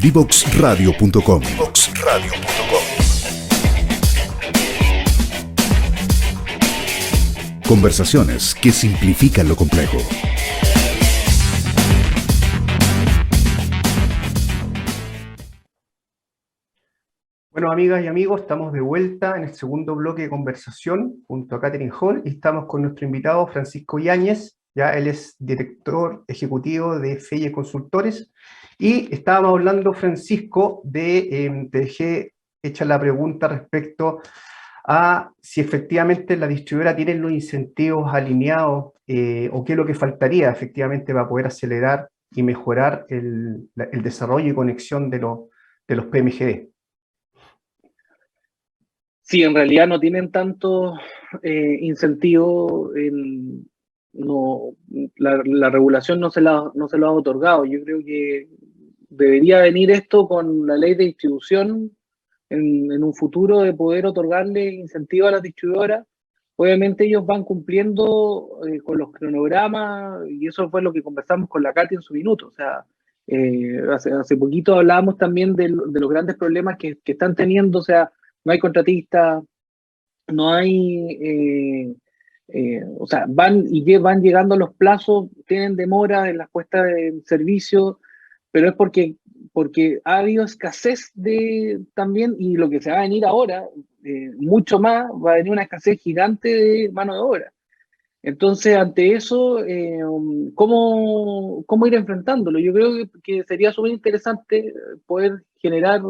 Divoxradio.com. Conversaciones que simplifican lo complejo. Bueno, amigas y amigos, estamos de vuelta en el segundo bloque de conversación junto a Catherine Hall y estamos con nuestro invitado Francisco Yáñez. Ya él es director ejecutivo de FEIE Consultores y estábamos hablando, Francisco, te dejé hecha la pregunta respecto a si efectivamente la distribuidora tiene los incentivos alineados o qué es lo que faltaría efectivamente para poder acelerar y mejorar el desarrollo y conexión de los PMGD. Sí, en realidad no tienen tanto incentivo, la regulación no se lo ha otorgado. Yo creo que debería venir esto con la ley de distribución en un futuro, de poder otorgarle incentivo a las distribuidoras. Obviamente ellos van cumpliendo con los cronogramas, y eso fue lo que conversamos con la Katy en su minuto. O sea, hace poquito hablábamos también de los grandes problemas que están teniendo. O sea, no hay contratistas, no hay, o sea, van llegando los plazos, tienen demora en las puestas de servicio, pero es porque ha habido escasez también, y lo que se va a venir ahora, mucho más, va a venir una escasez gigante de mano de obra. Entonces, ante eso, ¿cómo ir enfrentándolo? Yo creo que sería súper interesante poder generar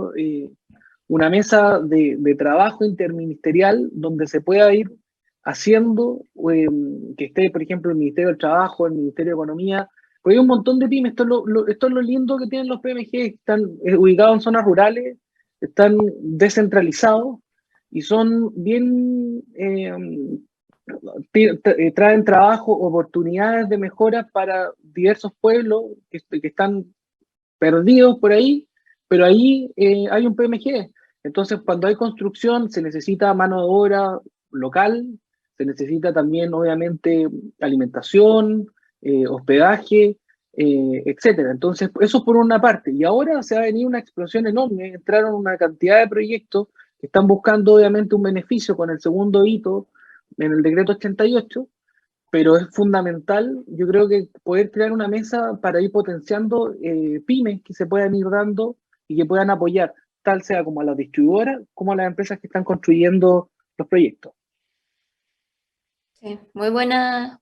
una mesa de trabajo interministerial donde se pueda ir haciendo, que esté, por ejemplo, el Ministerio del Trabajo, el Ministerio de Economía, porque hay un montón de pymes. Esto es lo lindo que tienen los PMG, están ubicados en zonas rurales, están descentralizados y son bien, traen trabajo, oportunidades de mejora para diversos pueblos que están perdidos por ahí, pero ahí hay un PMG. Entonces, cuando hay construcción, se necesita mano de obra local, se necesita también, obviamente, alimentación, hospedaje, etcétera. Entonces, eso por una parte. Y ahora se va a venir una explosión enorme. Entraron una cantidad de proyectos que están buscando, obviamente, un beneficio con el segundo hito en el decreto 88, pero es fundamental, yo creo, que poder crear una mesa para ir potenciando pymes que se puedan ir dando y que puedan apoyar, tal sea como a las distribuidoras, como a las empresas que están construyendo los proyectos. Sí, muy buena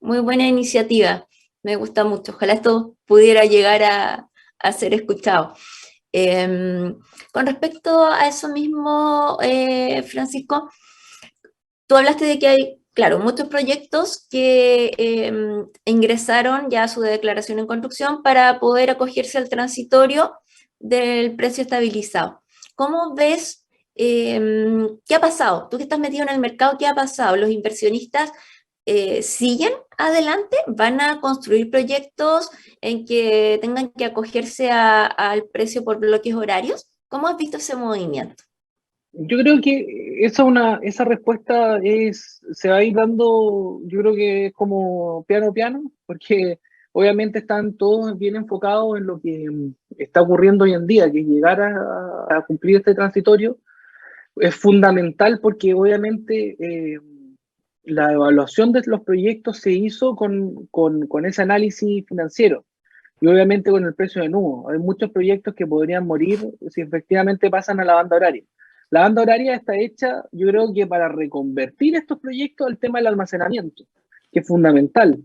iniciativa, me gusta mucho. Ojalá esto pudiera llegar a ser escuchado. Con respecto a eso mismo, Francisco, tú hablaste de que hay, claro, muchos proyectos que ingresaron ya a su declaración en construcción para poder acogerse al transitorio del precio estabilizado. ¿Cómo ves qué ha pasado? Tú que estás metido en el mercado, ¿qué ha pasado? ¿Los inversionistas siguen adelante? ¿Van a construir proyectos en que tengan que acogerse al precio por bloques horarios? ¿Cómo has visto ese movimiento? Yo creo que esa respuesta se va a ir dando. Yo creo que es como piano piano, porque obviamente están todos bien enfocados en lo que está ocurriendo hoy en día, que llegar a cumplir este transitorio es fundamental, porque obviamente la evaluación de los proyectos se hizo con ese análisis financiero y obviamente con el precio de nudo. Hay muchos proyectos que podrían morir si efectivamente pasan a la banda horaria. La banda horaria está hecha, yo creo, que para reconvertir estos proyectos al tema del almacenamiento, que es fundamental.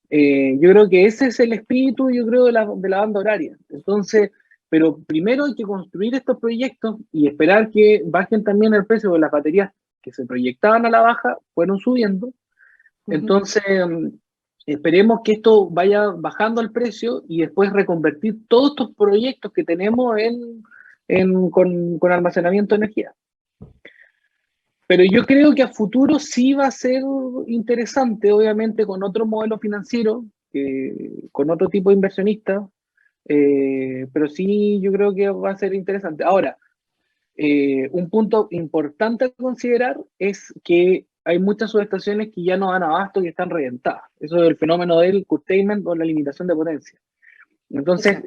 Yo creo que ese es el espíritu, yo creo, de la banda horaria. Entonces, pero primero hay que construir estos proyectos y esperar que bajen también el precio de las baterías que se proyectaban a la baja, fueron subiendo. Entonces, esperemos que esto vaya bajando el precio y después reconvertir todos estos proyectos que tenemos con almacenamiento de energía. Pero yo creo que a futuro sí va a ser interesante, obviamente, con otro modelo financiero, con otro tipo de inversionistas, pero sí yo creo que va a ser interesante. Ahora, un punto importante a considerar es que hay muchas subestaciones que ya no dan abasto y están reventadas. Eso es el fenómeno del curtailment o la limitación de potencia. Entonces,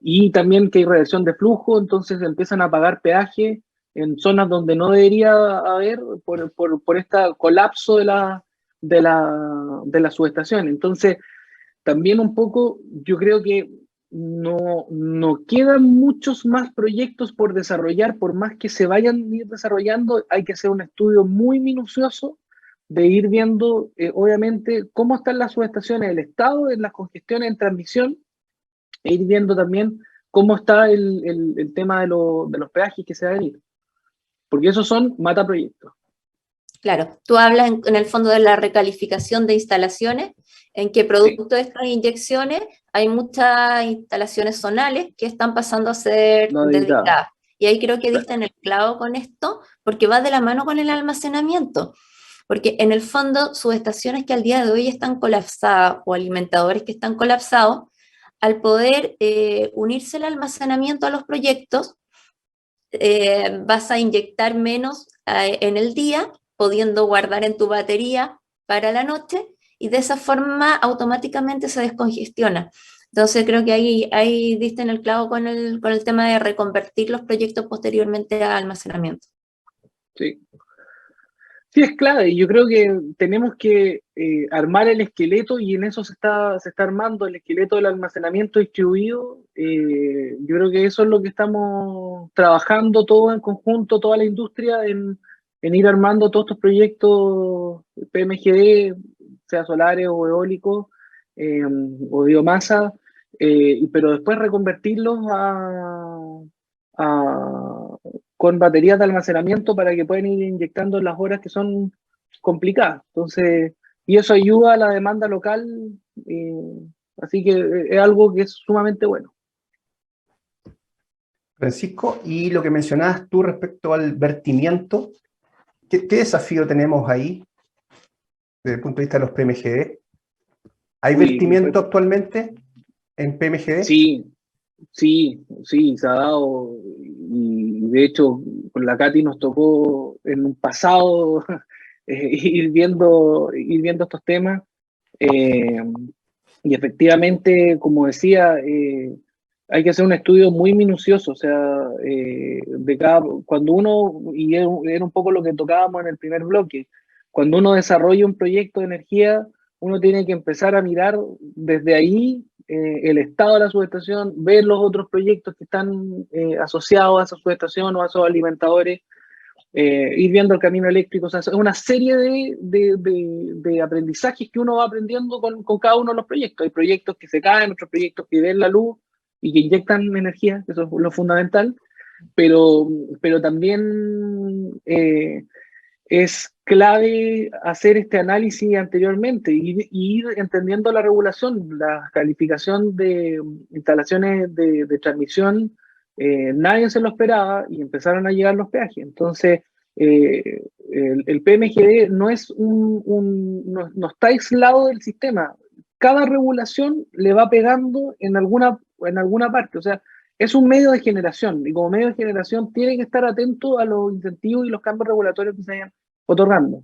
y también que hay reversión de flujo, entonces empiezan a pagar peaje en zonas donde no debería haber por este colapso de la subestación. Entonces, también un poco, yo creo que no quedan muchos más proyectos por desarrollar, por más que se vayan a ir desarrollando, hay que hacer un estudio muy minucioso de ir viendo, obviamente, cómo están las subestaciones, el estado de las congestiones en transmisión, e ir viendo también cómo está el tema de los peajes que se van a ir. Porque esos son mataproyectos. Claro, tú hablas en el fondo de la recalificación de instalaciones, en que producto de estas inyecciones hay muchas instalaciones zonales que están pasando a ser dedicadas. Y ahí creo que diste en el clavo con esto, porque va de la mano con el almacenamiento. Porque en el fondo, subestaciones que al día de hoy están colapsadas o alimentadores que están colapsados, al poder unirse el almacenamiento a los proyectos, vas a inyectar menos en el día, pudiendo guardar en tu batería para la noche, y de esa forma automáticamente se descongestiona. Entonces creo que ahí diste en el clavo con el tema de reconvertir los proyectos posteriormente a almacenamiento. Sí. Sí, es clave. Yo creo que tenemos que armar el esqueleto, y en eso se está armando el esqueleto del almacenamiento distribuido. Yo creo que eso es lo que estamos trabajando todo en conjunto, toda la industria, en ir armando todos estos proyectos PMGD, sea solares o eólicos, o biomasa, pero después reconvertirlos con baterías de almacenamiento para que puedan ir inyectando en las horas que son complicadas. Entonces, y eso ayuda a la demanda local, así que es algo que es sumamente bueno. Francisco, y lo que mencionabas tú respecto al vertimiento, ¿qué desafío tenemos ahí desde el punto de vista de los PMGD? ¿Hay vertimiento actualmente en PMGD? Sí, se ha dado, y de hecho con la Katy nos tocó en un pasado ir viendo estos temas, y efectivamente, como decía, hay que hacer un estudio muy minucioso, o sea, cuando uno, y era un poco lo que tocábamos en el primer bloque, cuando uno desarrolla un proyecto de energía, uno tiene que empezar a mirar desde ahí el estado de la subestación, ver los otros proyectos que están asociados a esa subestación o a esos alimentadores, ir viendo el camino eléctrico. O sea, es una serie de aprendizajes que uno va aprendiendo con cada uno de los proyectos. Hay proyectos que se caen, otros proyectos que ven la luz y que inyectan energía, eso es lo fundamental, pero también es clave hacer este análisis anteriormente y ir entendiendo la regulación, la calificación de instalaciones de transmisión. Nadie se lo esperaba y empezaron a llegar los peajes. Entonces, el PMGD no está aislado del sistema. Cada regulación le va pegando en alguna parte. O sea, es un medio de generación, y como medio de generación tiene que estar atento a los incentivos y los cambios regulatorios que se vayan otorgando.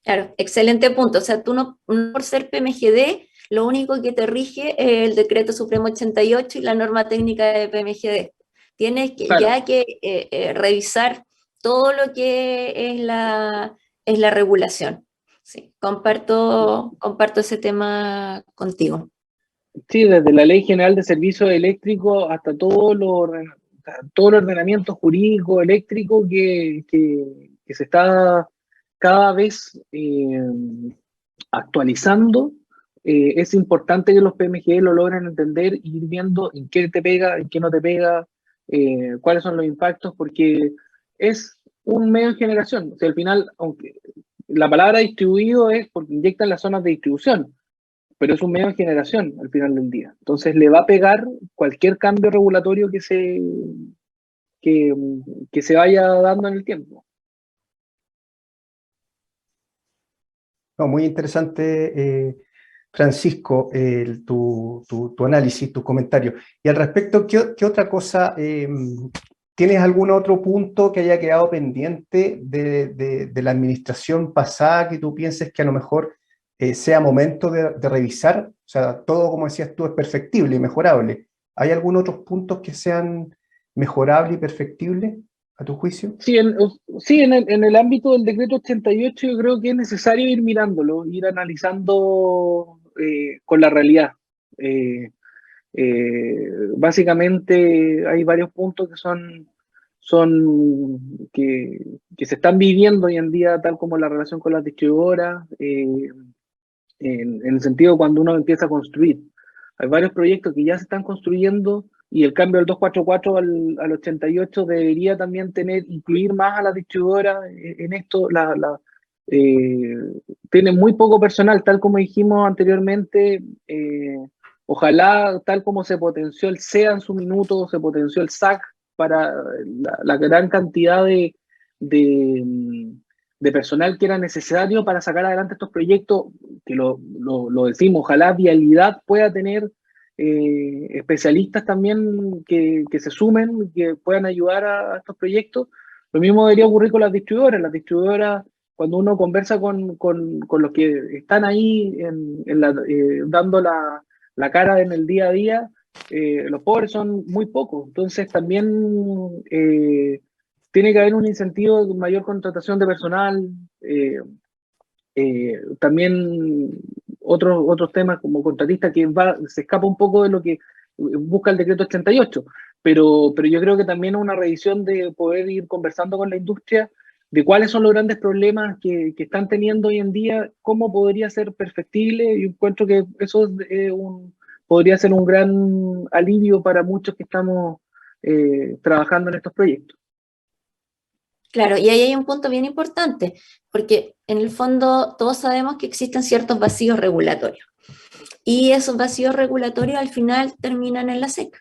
Claro, excelente punto. O sea, tú no por ser PMGD, lo único que te rige es el Decreto Supremo 88 y la norma técnica de PMGD. Tienes que revisar todo lo que es la regulación. Sí, comparto ese tema contigo. Sí, desde la Ley General de Servicios Eléctricos hasta todo el ordenamiento jurídico eléctrico que se está cada vez actualizando. Es importante que los PMGD lo logren entender y ir viendo en qué te pega, en qué no te pega, cuáles son los impactos, porque es un medio de generación. O sea, al final, aunque la palabra distribuido es porque inyectan las zonas de distribución, pero es un medio de generación al final del día. Entonces le va a pegar cualquier cambio regulatorio que se vaya dando en el tiempo. No, muy interesante, Francisco, tu análisis, tus comentarios. Y al respecto, ¿qué otra cosa? ¿Tienes algún otro punto que haya quedado pendiente de la administración pasada que tú pienses que a lo mejor sea momento de revisar? O sea, todo, como decías tú, es perfectible y mejorable. ¿Hay algunos otros puntos que sean mejorables y perfectibles, a tu juicio? Sí, en el ámbito del decreto 88 yo creo que es necesario ir mirándolo, ir analizando con la realidad. Eh, Básicamente hay varios puntos que que se están viviendo hoy en día, tal como la relación con las distribuidoras, en el sentido cuando uno empieza a construir. Hay varios proyectos que ya se están construyendo y el cambio del 244 al 88 debería también incluir más a las distribuidoras en esto. Eh, Tienen muy poco personal, tal como dijimos anteriormente. Ojalá, tal como se potenció el SEA en su minuto, se potenció el SAC para la gran cantidad de personal que era necesario para sacar adelante estos proyectos, que lo decimos, ojalá Vialidad pueda tener especialistas también que se sumen, que puedan ayudar a estos proyectos. Lo mismo debería ocurrir con las distribuidoras. Las distribuidoras, cuando uno conversa con los que están ahí dando la cara en el día a día, los pobres son muy pocos. Entonces también tiene que haber un incentivo de mayor contratación de personal. También otros temas como contratista que se escapa un poco de lo que busca el decreto 88, pero yo creo que también una revisión de poder ir conversando con la industria de cuáles son los grandes problemas que están teniendo hoy en día, cómo podría ser perfectible. Yo encuentro que eso podría ser un gran alivio para muchos que estamos trabajando en estos proyectos. Claro, y ahí hay un punto bien importante, porque en el fondo todos sabemos que existen ciertos vacíos regulatorios, y esos vacíos regulatorios al final terminan en la SEC,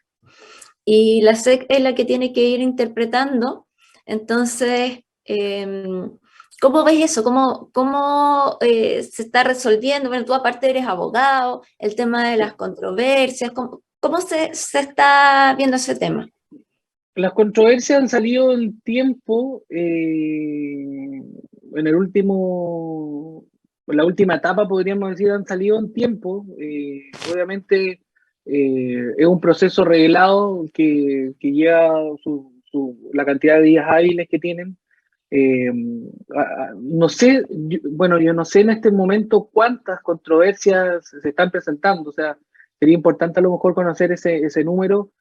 y la SEC es la que tiene que ir interpretando. Entonces, ¿cómo ves eso? ¿Cómo se está resolviendo? Bueno, tú aparte eres abogado, el tema de las controversias, ¿cómo se está viendo ese tema? Las controversias han salido en tiempo, en la última etapa, podríamos decir, han salido en tiempo. Obviamente es un proceso reglado que lleva la cantidad de días hábiles que tienen. No sé, bueno, yo no sé en este momento cuántas controversias se están presentando, o sea, sería importante a lo mejor conocer ese número,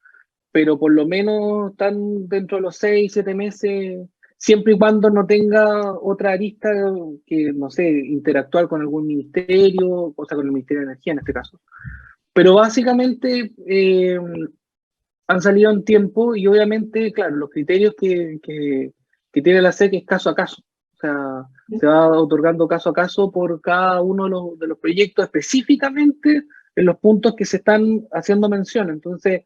pero por lo menos están dentro de los 6, 7 meses, siempre y cuando no tenga otra arista que, no sé, interactuar con algún ministerio, o sea, con el Ministerio de Energía en este caso. Pero básicamente han salido en tiempo y obviamente, claro, los criterios que tiene la SEC es caso a caso. O sea, se va otorgando caso a caso por cada uno de los proyectos, específicamente en los puntos que se están haciendo mención. Entonces,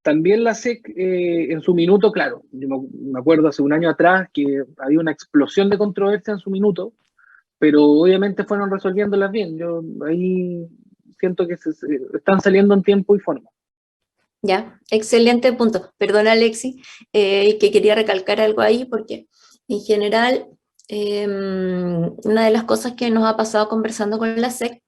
también la SEC en su minuto, claro, yo me acuerdo hace un año atrás que había una explosión de controversia en su minuto, pero obviamente fueron resolviéndolas bien. Yo ahí siento que están saliendo en tiempo y forma. Ya, excelente punto. Perdona, Alexi, que quería recalcar algo ahí porque en general una de las cosas que nos ha pasado conversando con la SEC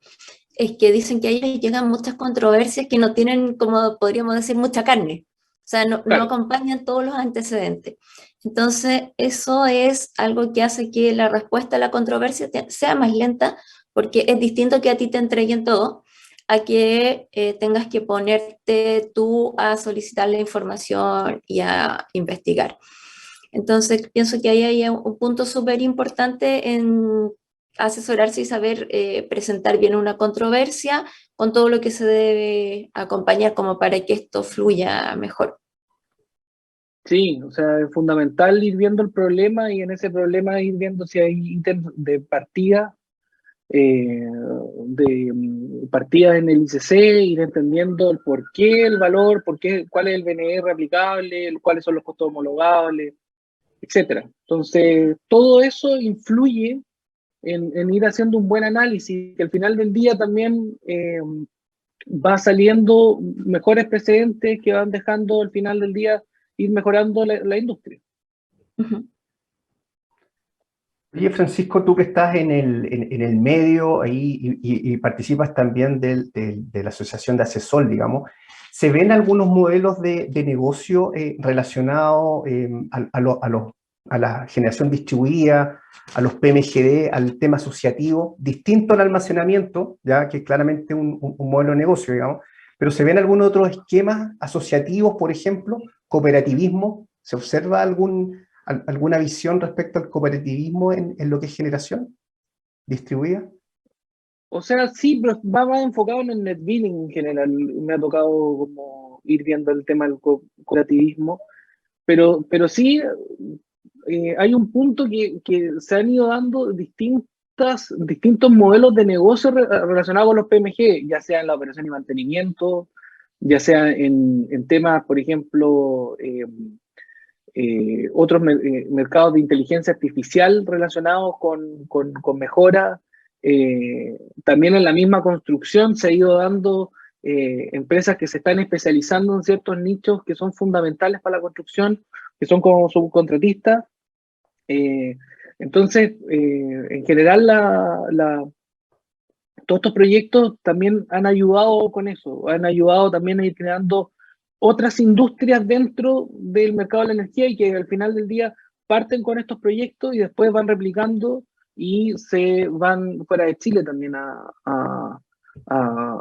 es que dicen que a ellos llegan muchas controversias que no tienen, como podríamos decir, mucha carne. O sea, no acompañan todos los antecedentes. Entonces, eso es algo que hace que la respuesta a la controversia sea más lenta, porque es distinto que a ti te entreguen todo, a que tengas que ponerte tú a solicitar la información y a investigar. Entonces, pienso que ahí hay un punto súper importante en asesorarse y saber presentar bien una controversia con todo lo que se debe acompañar como para que esto fluya mejor. Sí, o sea, es fundamental ir viendo el problema y en ese problema ir viendo si hay ítems de partida, partidas en el ICC, ir entendiendo el por qué, el valor, cuál es el BNR aplicable, cuáles son los costos homologables, etcétera. Entonces, todo eso influye en ir haciendo un buen análisis, que al final del día también va saliendo mejores precedentes que van dejando al final del día ir mejorando la industria. Uh-huh. Oye, Francisco, tú que estás en el medio ahí y participas también de la Asociación de Asesol, digamos, ¿se ven algunos modelos de negocio relacionados a la generación distribuida, a los PMGD, al tema asociativo, distinto al almacenamiento, ya que es claramente un modelo de negocio, digamos, pero se ven algunos otros esquemas asociativos, por ejemplo, cooperativismo? ¿Se observa alguna visión respecto al cooperativismo en lo que es generación distribuida? O sea, sí, pero va más enfocado en el net billing en general. Me ha tocado como ir viendo el tema del cooperativismo, pero sí hay un punto que se han ido dando distintos modelos de negocio relacionados con los PMG, ya sea en la operación y mantenimiento, ya sea en temas, por ejemplo, otros mercados de inteligencia artificial relacionados con mejora. También en la misma construcción se ha ido dando empresas que se están especializando en ciertos nichos que son fundamentales para la construcción, que son como subcontratistas. Entonces, en general, todos estos proyectos también han ayudado con eso, han ayudado también a ir creando otras industrias dentro del mercado de la energía y que al final del día parten con estos proyectos y después van replicando y se van fuera de Chile también a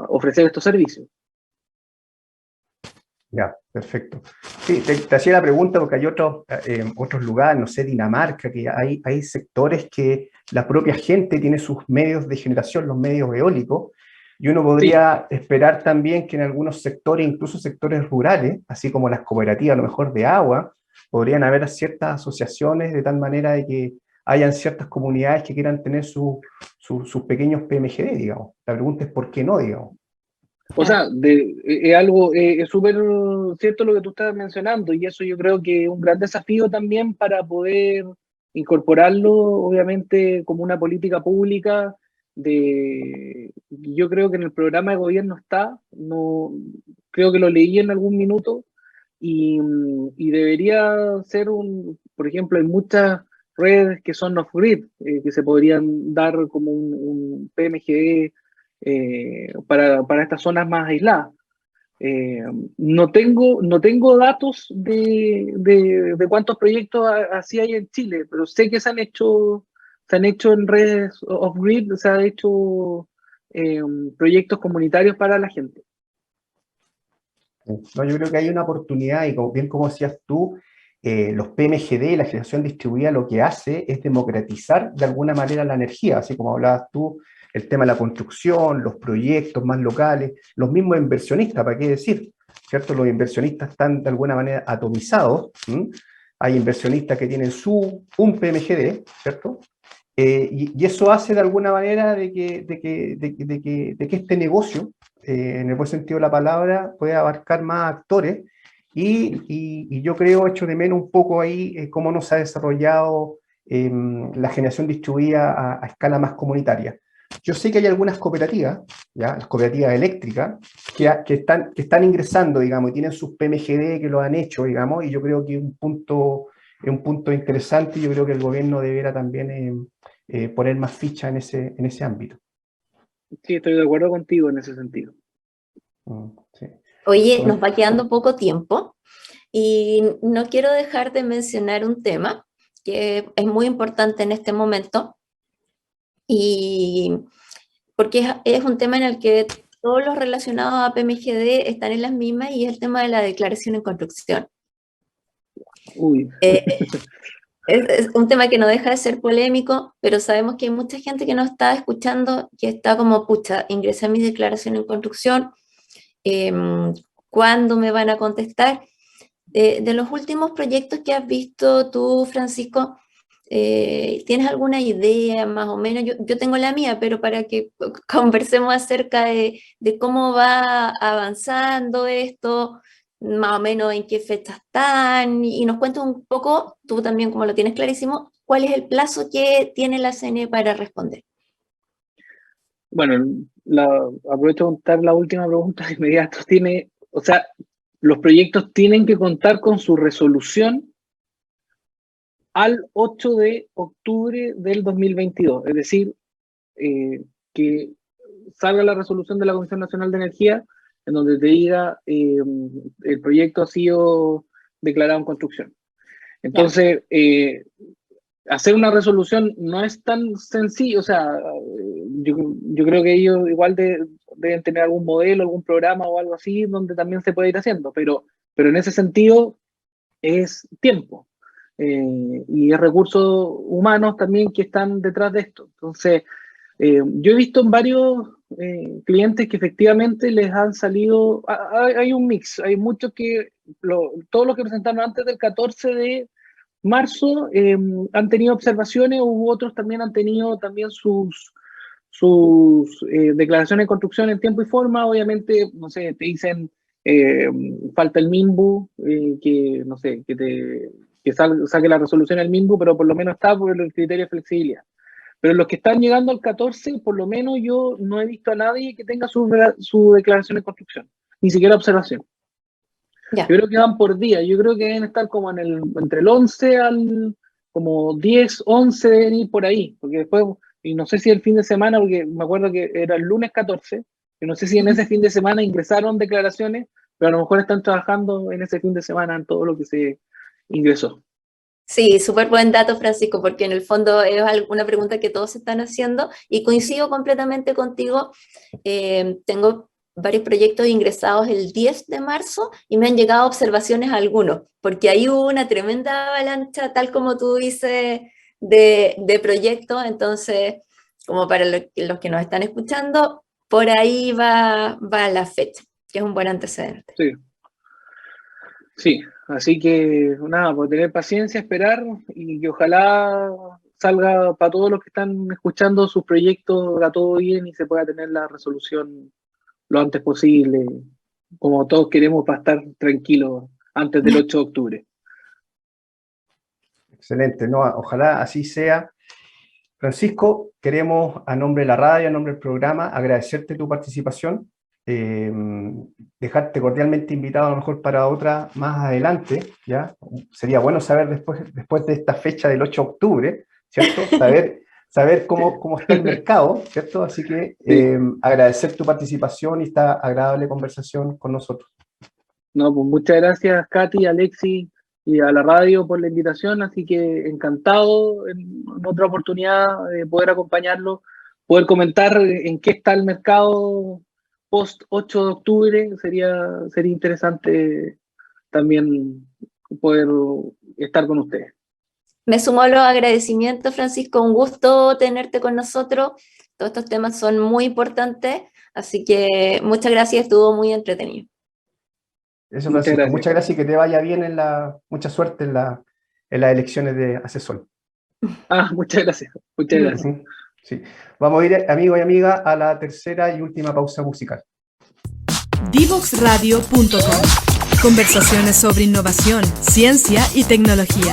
ofrecer estos servicios. Ya, perfecto. Sí, te hacía la pregunta porque hay otros lugares, no sé, Dinamarca, que hay sectores que la propia gente tiene sus medios de generación, los medios eólicos, y uno podría esperar también que en algunos sectores, incluso sectores rurales, así como las cooperativas, a lo mejor de agua, podrían haber ciertas asociaciones de tal manera de que hayan ciertas comunidades que quieran tener sus pequeños PMGD, digamos. La pregunta es ¿por qué no, digamos? O sea, es súper cierto lo que tú estás mencionando y eso yo creo que es un gran desafío también para poder incorporarlo, obviamente, como una política pública. Yo creo que en el programa de gobierno está, no, creo que lo leí en algún minuto y debería ser por ejemplo, hay muchas redes que son off-grid, que se podrían dar como un PMGD para estas zonas más aisladas. No tengo datos de cuántos proyectos así hay en Chile, pero sé que se han hecho en redes off-grid, se han hecho proyectos comunitarios para la gente. No, yo creo que hay una oportunidad y bien como decías tú, los PMGD, la generación distribuida, lo que hace es democratizar de alguna manera la energía, así como hablabas tú, el tema de la construcción, los proyectos más locales, los mismos inversionistas, ¿para qué decir? ¿Cierto? Los inversionistas están de alguna manera atomizados. Hay inversionistas que tienen un PMGD, ¿cierto? Y eso hace de alguna manera de que este negocio, en el buen sentido de la palabra, pueda abarcar más actores y yo creo, echo de menos un poco ahí cómo no se ha desarrollado la generación distribuida a escala más comunitaria. Yo sé que hay algunas cooperativas, ¿ya? Las cooperativas eléctricas, que están ingresando, digamos, y tienen sus PMGD que lo han hecho, digamos, y yo creo que es un punto interesante y yo creo que el gobierno debiera también poner más ficha en ese ámbito. Sí, estoy de acuerdo contigo en ese sentido. Sí. Oye, nos va quedando poco tiempo y no quiero dejar de mencionar un tema que es muy importante en este momento y porque es un tema en el que todos los relacionados a PMGD están en las mismas y es el tema de la declaración en construcción. Uy. Es un tema que no deja de ser polémico, pero sabemos que hay mucha gente que nos está escuchando que está como, pucha, ingresé a mi declaración en construcción, ¿cuándo me van a contestar? De los últimos proyectos que has visto tú, Francisco, ¿tienes alguna idea más o menos? Yo tengo la mía, pero para que conversemos acerca de cómo va avanzando esto, más o menos en qué fecha están, y nos cuentes un poco, tú también como lo tienes clarísimo, cuál es el plazo que tiene la CNE para responder. Bueno, aprovecho de contar la última pregunta de inmediato. O sea, los proyectos tienen que contar con su resolución al 8 de octubre del 2022, es decir, que salga la resolución de la Comisión Nacional de Energía en donde te diga el proyecto ha sido declarado en construcción. Entonces, hacer una resolución no es tan sencillo, o sea, yo creo que ellos igual deben tener algún modelo, algún programa o algo así donde también se puede ir haciendo, pero en ese sentido es tiempo y es recursos humanos también que están detrás de esto. Entonces, yo he visto en varios clientes que efectivamente les han salido, hay un mix, hay muchos que, todos los que presentaron antes del 14 de marzo han tenido observaciones, u otros también han tenido también sus declaraciones de construcción en tiempo y forma. Obviamente, no sé, te dicen falta el MIMBU, que no sé, que saque la resolución el MIMBU, pero por lo menos está por el criterio de flexibilidad. Pero los que están llegando al 14, por lo menos yo no he visto a nadie que tenga su declaración de construcción, ni siquiera observación. Ya. Yo creo que van por día, yo creo que deben estar como entre el 11 al como 10, 11 deben ir por ahí, porque después, y no sé si el fin de semana, porque me acuerdo que era el lunes 14, y no sé si en ese fin de semana ingresaron declaraciones, pero a lo mejor están trabajando en ese fin de semana en todo lo que se ingresó. Sí, súper buen dato, Francisco, porque en el fondo es una pregunta que todos están haciendo y coincido completamente contigo. Tengo varios proyectos ingresados el 10 de marzo y me han llegado observaciones a algunos, porque ahí hubo una tremenda avalancha, tal como tú dices, de proyectos. Entonces, como para los que nos están escuchando, por ahí va la fecha, que es un buen antecedente. Sí, así que nada, por tener paciencia, esperar y que ojalá salga para todos los que están escuchando sus proyectos a todo bien y se pueda tener la resolución lo antes posible, como todos queremos, para estar tranquilos antes del 8 de octubre. Excelente, no, ojalá así sea. Francisco, queremos a nombre de la radio, a nombre del programa, agradecerte tu participación, dejarte cordialmente invitado a lo mejor para otra más adelante, ¿ya? Sería bueno saber después de esta fecha del 8 de octubre, ¿cierto? Saber cómo está el mercado, ¿cierto? Así que agradecer tu participación y esta agradable conversación con nosotros. No, pues muchas gracias, Katy, Alexi y a la radio por la invitación, así que encantado en otra oportunidad de poder acompañarlo, poder comentar en qué está el mercado post 8 de octubre, sería interesante también poder estar con ustedes. Me sumo a los agradecimientos, Francisco, un gusto tenerte con nosotros. Todos estos temas son muy importantes, así que muchas gracias, estuvo muy entretenido. Eso, Francisco, muchas gracias y que te vaya bien mucha suerte en las elecciones de asesor. Muchas gracias, muchas gracias. Sí. Vamos a ir, amigos y amigas, a la tercera y última pausa musical. Divoxradio.com. Conversaciones sobre innovación, ciencia y tecnología.